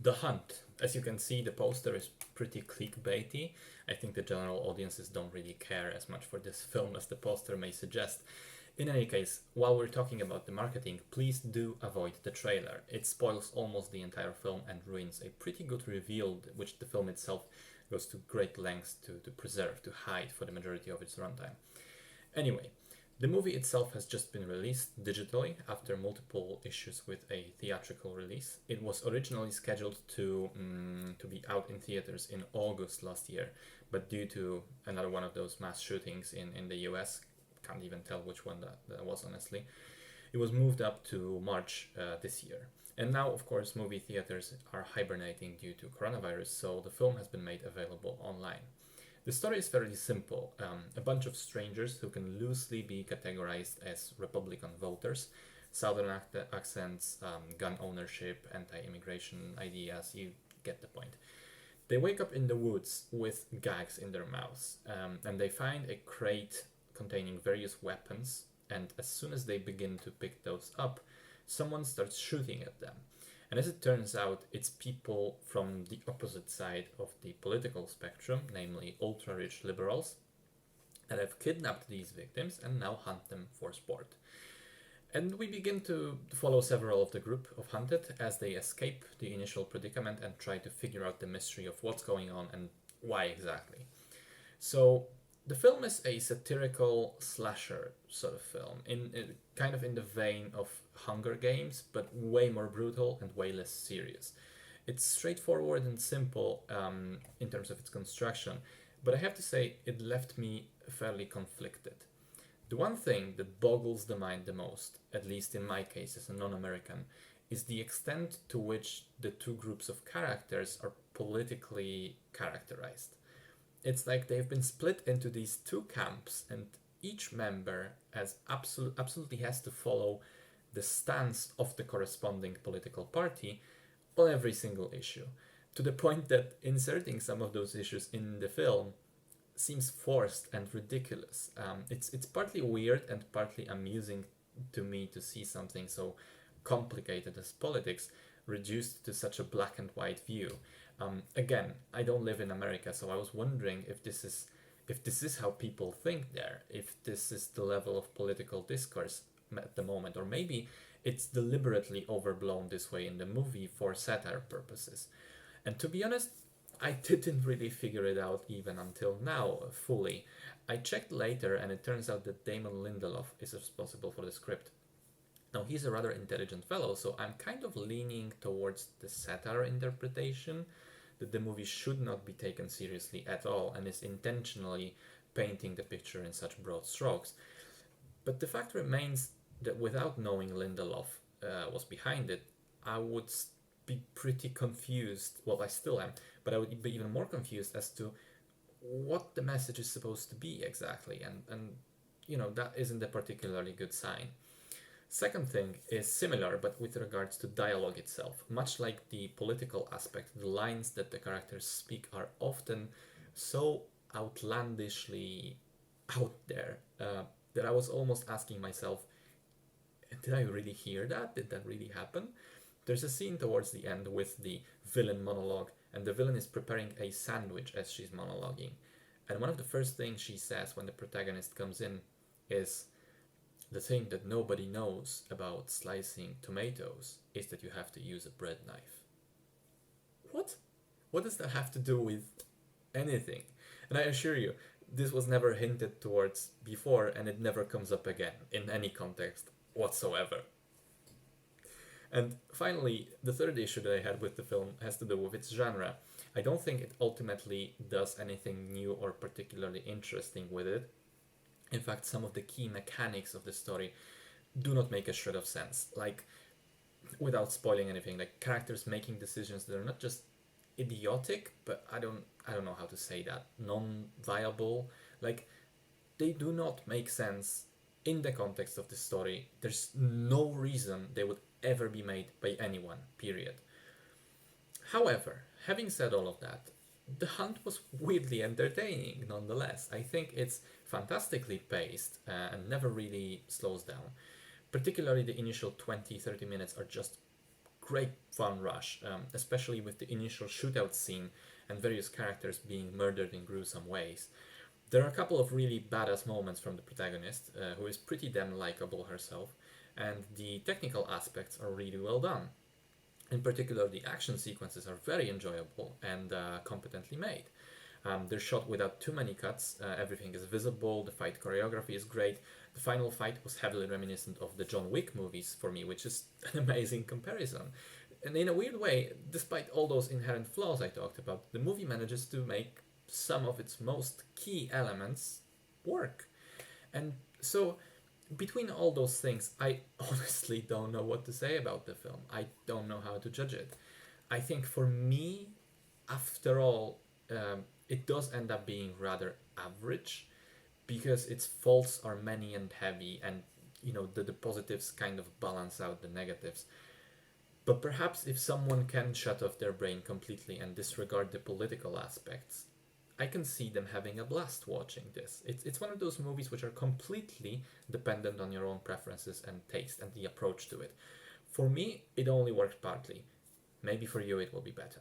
The Hunt. As you can see, the poster is pretty clickbaity. I think the general audiences don't really care as much for this film as the poster may suggest. In any case, while we're talking about the marketing, please do avoid the trailer. It spoils almost the entire film and ruins a pretty good reveal, which the film itself goes to great lengths to preserve, to hide for the majority of its runtime. Anyway, the movie itself has just been released digitally after multiple issues with a theatrical release. It was originally scheduled to be out in theaters in August last year, but due to another one of those mass shootings in the US, can't even tell which one that was honestly, it was moved up to March this year. And now, of course, movie theaters are hibernating due to coronavirus, so the film has been made available online. The story is fairly simple. A bunch of strangers who can loosely be categorized as Republican voters, Southern accents, gun ownership, anti-immigration ideas, you get the point. They wake up in the woods with gags in their mouths, and they find a crate containing various weapons, and as soon as they begin to pick those up, someone starts shooting at them. And as it turns out, it's people from the opposite side of the political spectrum, namely ultra rich liberals, that have kidnapped these victims and now hunt them for sport. And we begin to follow several of the group of hunted as they escape the initial predicament and try to figure out the mystery of what's going on and why exactly. So the film is a satirical slasher sort of film, in kind of in the vein of Hunger Games, but way more brutal and way less serious. It's straightforward and simple in terms of its construction, but I have to say it left me fairly conflicted. The one thing that boggles the mind the most, at least in my case as a non-American, is the extent to which the two groups of characters are politically characterized. It's like they've been split into these two camps, and each member absolutely has to follow the stance of the corresponding political party on every single issue, to the point that inserting some of those issues in the film seems forced and ridiculous. It's partly weird and partly amusing to me to see something so complicated as politics reduced to such a black and white view. Again, I don't live in America, so I was wondering if this is how people think there, if this is the level of political discourse at the moment, or maybe it's deliberately overblown this way in the movie for satire purposes. And to be honest, I didn't really figure it out even until now fully. I checked later, and it turns out that Damon Lindelof is responsible for the script. Now, he's a rather intelligent fellow, so I'm kind of leaning towards the satire interpretation, that the movie should not be taken seriously at all and is intentionally painting the picture in such broad strokes. But the fact remains that without knowing Lindelof was behind it, I would be pretty confused. Well, I still am, but I would be even more confused as to what the message is supposed to be exactly, and that isn't a particularly good sign. Second thing is similar, but with regards to dialogue itself. Much like the political aspect, the lines that the characters speak are often so outlandishly out there that I was almost asking myself, did I really hear that? Did that really happen? There's a scene towards the end with the villain monologue, and the villain is preparing a sandwich as she's monologuing. And one of the first things she says when the protagonist comes in is, the thing that nobody knows about slicing tomatoes is that you have to use a bread knife. What? What does that have to do with anything? And I assure you, this was never hinted towards before, and it never comes up again in any context whatsoever. And finally, the third issue that I had with the film has to do with its genre. I don't think it ultimately does anything new or particularly interesting with it. In fact, some of the key mechanics of the story do not make a shred of sense. Like, without spoiling anything, like characters making decisions that are not just idiotic, but I don't know how to say that, non-viable. Like, they do not make sense in the context of the story. There's no reason they would ever be made by anyone, period. However, having said all of that, the hunt was weirdly entertaining nonetheless. I think it's fantastically paced and never really slows down. Particularly the initial 20-30 minutes are just great fun rush, especially with the initial shootout scene and various characters being murdered in gruesome ways. There are a couple of really badass moments from the protagonist, who is pretty damn likable herself, and the technical aspects are really well done. In particular, the action sequences are very enjoyable and competently made. They're shot without too many cuts, everything is visible, the fight choreography is great. The final fight was heavily reminiscent of the John Wick movies for me, which is an amazing comparison. And in a weird way, despite all those inherent flaws I talked about, the movie manages to make some of its most key elements work. And so, between all those things, I honestly don't know what to say about the film. I don't know how to judge it. I think for me, after all, it does end up being rather average because its faults are many and heavy, and the positives kind of balance out the negatives. But perhaps if someone can shut off their brain completely and disregard the political aspects, I can see them having a blast watching this. It's one of those movies which are completely dependent on your own preferences and taste and the approach to it. For me, it only worked partly. Maybe for you it will be better.